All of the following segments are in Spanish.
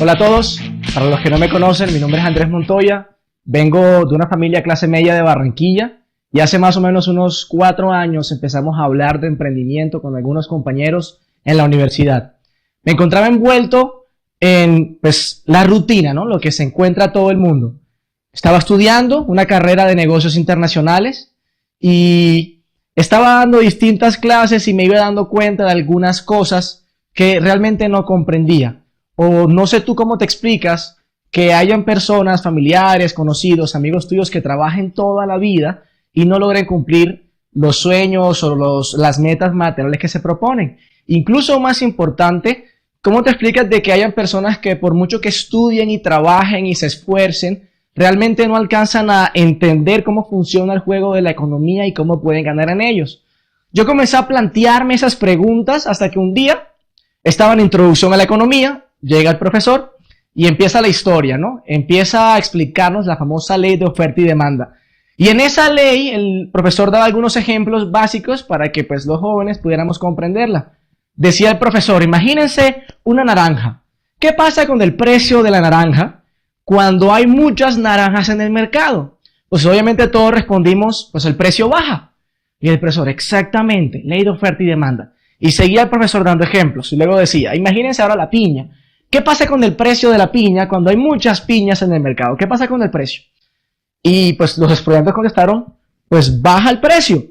Hola a todos, para los que no me conocen, mi nombre es Andrés Montoya, vengo de una familia clase media de Barranquilla y hace más o menos unos 4 años empezamos a hablar de emprendimiento con algunos compañeros en la universidad. Me encontraba envuelto en la rutina, ¿no? Lo que se encuentra todo el mundo. Estaba estudiando una carrera de negocios internacionales y estaba dando distintas clases y me iba dando cuenta de algunas cosas que realmente no comprendía. O no sé tú cómo te explicas que hayan personas, familiares, conocidos, amigos tuyos que trabajen toda la vida y no logren cumplir los sueños o las metas materiales que se proponen. Incluso más importante, ¿cómo te explicas de que hayan personas que por mucho que estudien y trabajen y se esfuercen, realmente no alcanzan a entender cómo funciona el juego de la economía y cómo pueden ganar en ellos? Yo comencé a plantearme esas preguntas hasta que un día estaba en Introducción a la Economía, llega el profesor y empieza la historia, ¿no? Empieza a explicarnos la famosa ley de oferta y demanda. Y en esa ley el profesor daba algunos ejemplos básicos para que pues los jóvenes pudiéramos comprenderla. Decía el profesor, imagínense una naranja. ¿Qué pasa con el precio de la naranja cuando hay muchas naranjas en el mercado? Pues obviamente todos respondimos, pues el precio baja. Y el profesor, exactamente, ley de oferta y demanda. Y seguía el profesor dando ejemplos y luego decía, imagínense ahora la piña. ¿Qué pasa con el precio de la piña cuando hay muchas piñas en el mercado? ¿Qué pasa con el precio? Y pues los estudiantes contestaron, pues baja el precio.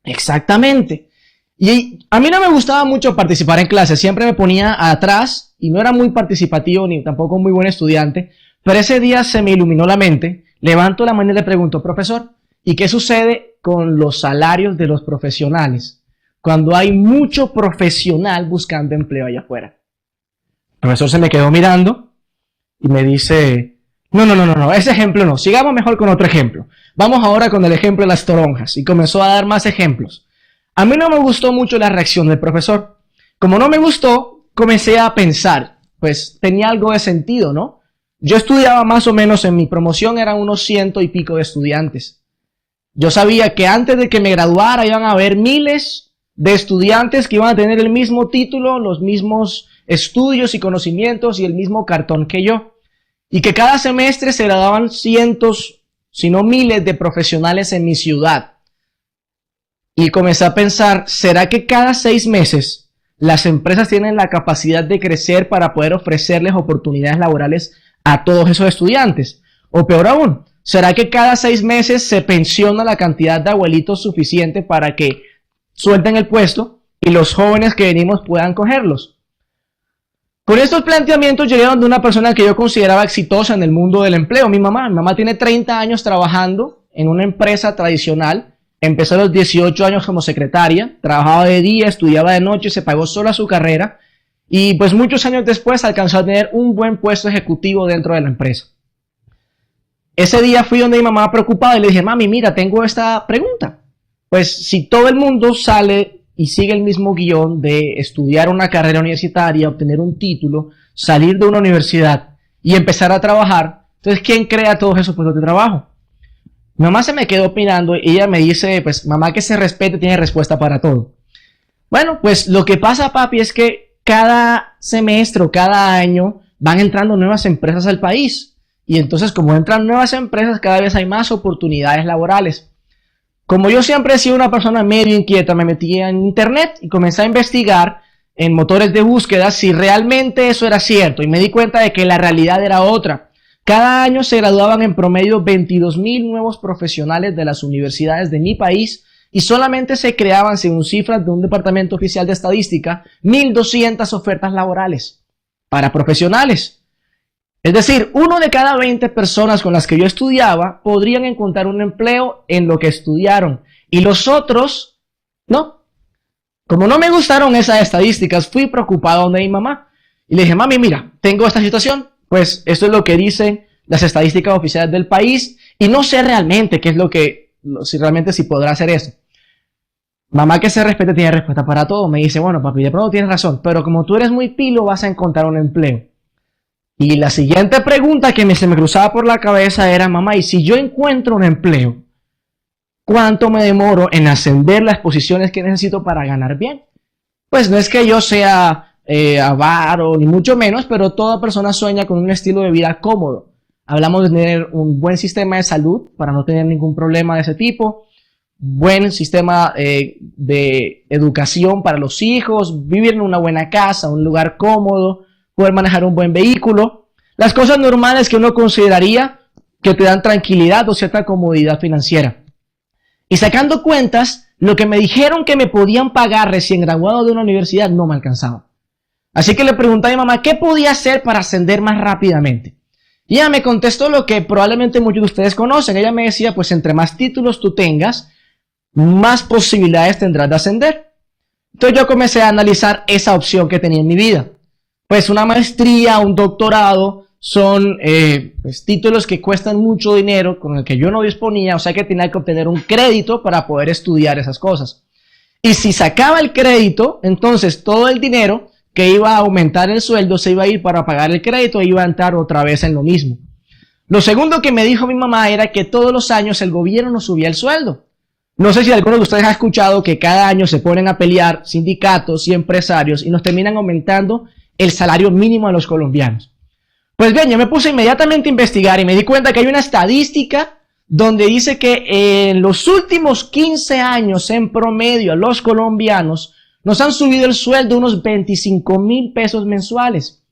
Exactamente. Y a mí no me gustaba mucho participar en clases, siempre me ponía atrás y no era muy participativo ni tampoco muy buen estudiante, pero ese día se me iluminó la mente, levanto la mano y le pregunto, profesor, ¿y qué sucede con los salarios de los profesionales cuando hay mucho profesional buscando empleo allá afuera? El profesor se me quedó mirando y me dice, no, ese ejemplo no, sigamos mejor con otro ejemplo. Vamos ahora con el ejemplo de las toronjas. Y comenzó a dar más ejemplos. A mí no me gustó mucho la reacción del profesor. Como no me gustó, comencé a pensar, pues tenía algo de sentido, ¿no? Yo estudiaba más o menos, en mi promoción eran unos 100 y pico de estudiantes. Yo sabía que antes de que me graduara iban a haber miles de estudiantes que iban a tener el mismo título, los mismos estudios y conocimientos y el mismo cartón que yo. Y que cada semestre se graduaban cientos, si no miles de profesionales en mi ciudad. Y comencé a pensar, ¿será que cada 6 meses las empresas tienen la capacidad de crecer para poder ofrecerles oportunidades laborales a todos esos estudiantes? O peor aún, ¿será que cada 6 meses se pensiona la cantidad de abuelitos suficiente para que suelten el puesto y los jóvenes que venimos puedan cogerlos? Con estos planteamientos llegaron de una persona que yo consideraba exitosa en el mundo del empleo, mi mamá. Mi mamá tiene 30 años trabajando en una empresa tradicional. Empezó a los 18 años como secretaria, trabajaba de día, estudiaba de noche, se pagó sola su carrera y pues muchos años después alcanzó a tener un buen puesto ejecutivo dentro de la empresa. Ese día fui donde mi mamá preocupada y le dije, mami, mira, tengo esta pregunta. Pues si todo el mundo sale y sigue el mismo guión de estudiar una carrera universitaria, obtener un título, salir de una universidad y empezar a trabajar, entonces, ¿quién crea todos esos puestos de trabajo? Mi mamá se me quedó opinando y ella me dice, pues, mamá que se respete tiene respuesta para todo. Bueno, pues lo que pasa, papi, es que cada semestre o cada año van entrando nuevas empresas al país. Y entonces, como entran nuevas empresas, cada vez hay más oportunidades laborales. Como yo siempre he sido una persona medio inquieta, me metí en internet y comencé a investigar en motores de búsqueda si realmente eso era cierto. Y me di cuenta de que la realidad era otra. Cada año se graduaban en promedio 22,000 nuevos profesionales de las universidades de mi país y solamente se creaban, según cifras de un departamento oficial de estadística, 1,200 ofertas laborales para profesionales. Es decir, 1 de cada 20 personas con las que yo estudiaba podrían encontrar un empleo en lo que estudiaron y los otros no. Como no me gustaron esas estadísticas, fui preocupado donde mi mamá y le dije, mami, mira, tengo esta situación. Pues esto es lo que dicen las estadísticas oficiales del país y no sé realmente qué es lo que, si realmente si podrá hacer eso. Mamá que se respete tiene respuesta para todo. Me dice, bueno papi, de pronto tienes razón, pero como tú eres muy pilo vas a encontrar un empleo. Y la siguiente pregunta que se me cruzaba por la cabeza era, mamá, ¿y si yo encuentro un empleo? ¿Cuánto me demoro en ascender las posiciones que necesito para ganar bien? Pues no es que yo sea avaro, ni mucho menos, pero toda persona sueña con un estilo de vida cómodo. Hablamos de tener un buen sistema de salud para no tener ningún problema de ese tipo, buen sistema de educación para los hijos, vivir en una buena casa, un lugar cómodo, poder manejar un buen vehículo. Las cosas normales que uno consideraría que te dan tranquilidad o cierta comodidad financiera. Y sacando cuentas, lo que me dijeron que me podían pagar recién graduado de una universidad no me alcanzaba. Así que le pregunté a mi mamá qué podía hacer para ascender más rápidamente. Y ella me contestó lo que probablemente muchos de ustedes conocen. Ella me decía, pues entre más títulos tú tengas, más posibilidades tendrás de ascender. Entonces yo comencé a analizar esa opción que tenía en mi vida. Pues una maestría, un doctorado, son pues, títulos que cuestan mucho dinero, con el que yo no disponía, o sea que tenía que obtener un crédito para poder estudiar esas cosas. Y si sacaba el crédito, entonces todo el dinero que iba a aumentar el sueldo se iba a ir para pagar el crédito e iba a entrar otra vez en lo mismo. Lo segundo que me dijo mi mamá era que todos los años el gobierno nos subía el sueldo. No sé si alguno de ustedes ha escuchado que cada año se ponen a pelear sindicatos y empresarios y nos terminan aumentando el salario mínimo a los colombianos. Pues bien, yo me puse inmediatamente a investigar y me di cuenta que hay una estadística donde dice que en los últimos 15 años en promedio a los colombianos nos han subido el sueldo unos 25,000 pesos mensuales,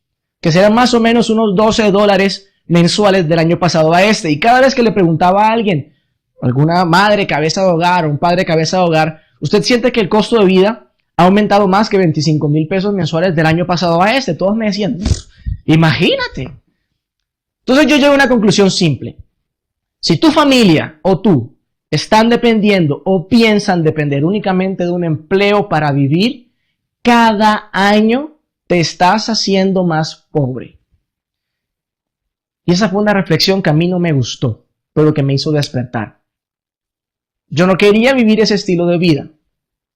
que serán más o menos unos $12 mensuales del año pasado a este. Y cada vez que le preguntaba a alguien, alguna madre cabeza de hogar o un padre cabeza de hogar, ¿usted siente que el costo de vida ha aumentado más que 25,000 pesos mensuales del año pasado a este? Todos me decían, imagínate. Entonces yo llego a una conclusión simple. Si tu familia o tú están dependiendo o piensan depender únicamente de un empleo para vivir, cada año te estás haciendo más pobre. Y esa fue una reflexión que a mí no me gustó, pero que me hizo despertar. Yo no quería vivir ese estilo de vida.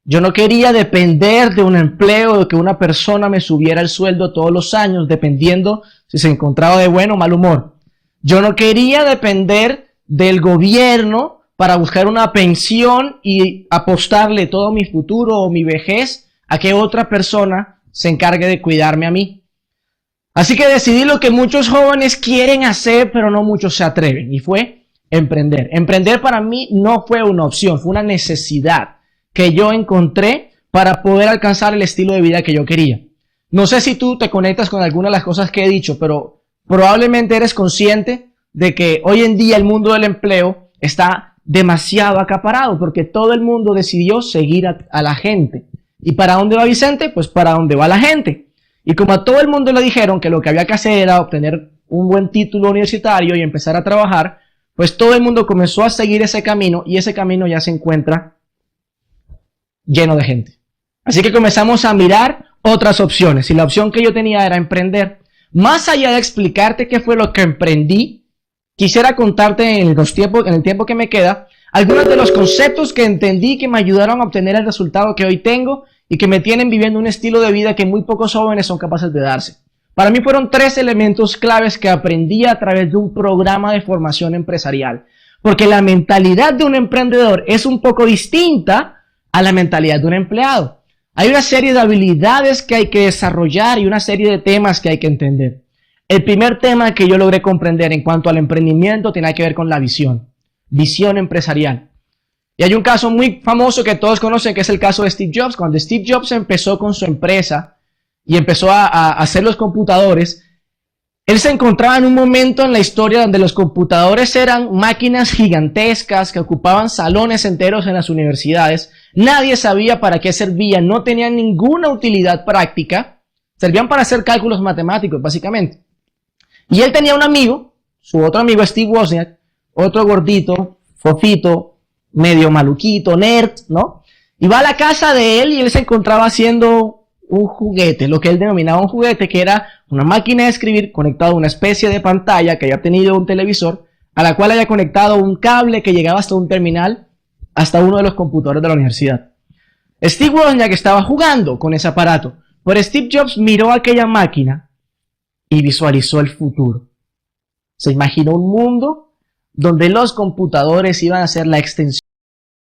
Yo no quería depender de un empleo, de que una persona me subiera el sueldo todos los años, dependiendo si se encontraba de buen o mal humor. Yo no quería depender del gobierno para buscar una pensión y apostarle todo mi futuro o mi vejez a que otra persona se encargue de cuidarme a mí. Así que decidí lo que muchos jóvenes quieren hacer, pero no muchos se atreven, y fue emprender. Emprender para mí no fue una opción, fue una necesidad que yo encontré para poder alcanzar el estilo de vida que yo quería. No sé si tú te conectas con alguna de las cosas que he dicho, pero probablemente eres consciente de que hoy en día el mundo del empleo está demasiado acaparado porque todo el mundo decidió seguir a la gente. ¿Y para dónde va Vicente? Pues para dónde va la gente. Y como a todo el mundo le dijeron que lo que había que hacer era obtener un buen título universitario y empezar a trabajar, pues todo el mundo comenzó a seguir ese camino y ese camino ya se encuentra lleno de gente. Así que comenzamos a mirar otras opciones y la opción que yo tenía era emprender. Más allá de explicarte qué fue lo que emprendí, quisiera contarte en el tiempo que me queda algunos de los conceptos que entendí que me ayudaron a obtener el resultado que hoy tengo y que me tienen viviendo un estilo de vida que muy pocos jóvenes son capaces de darse. Para mí fueron 3 elementos claves que aprendí a través de un programa de formación empresarial, porque la mentalidad de un emprendedor es un poco distinta a la mentalidad de un empleado. Hay una serie de habilidades que hay que desarrollar y una serie de temas que hay que entender. El primer tema que yo logré comprender en cuanto al emprendimiento tiene que ver con la visión empresarial. Y hay un caso muy famoso que todos conocen, que es el caso de Steve Jobs. Cuando Steve Jobs empezó con su empresa y empezó a hacer los computadores, él se encontraba en un momento en la historia donde los computadores eran máquinas gigantescas que ocupaban salones enteros en las universidades. Nadie sabía para qué servían, no tenían ninguna utilidad práctica, servían para hacer cálculos matemáticos, básicamente. Y él tenía un amigo, su otro amigo Steve Wozniak, otro gordito, fofito, medio maluquito, nerd, ¿no? Y va a la casa de él y él se encontraba haciendo un juguete, lo que él denominaba un juguete, que era una máquina de escribir conectada a una especie de pantalla que había tenido un televisor, a la cual había conectado un cable que llegaba hasta un terminal, hasta uno de los computadores de la universidad. Steve Wozniak estaba jugando con ese aparato, pero Steve Jobs miró aquella máquina y visualizó el futuro. Se imaginó un mundo donde los computadores iban a ser la extensión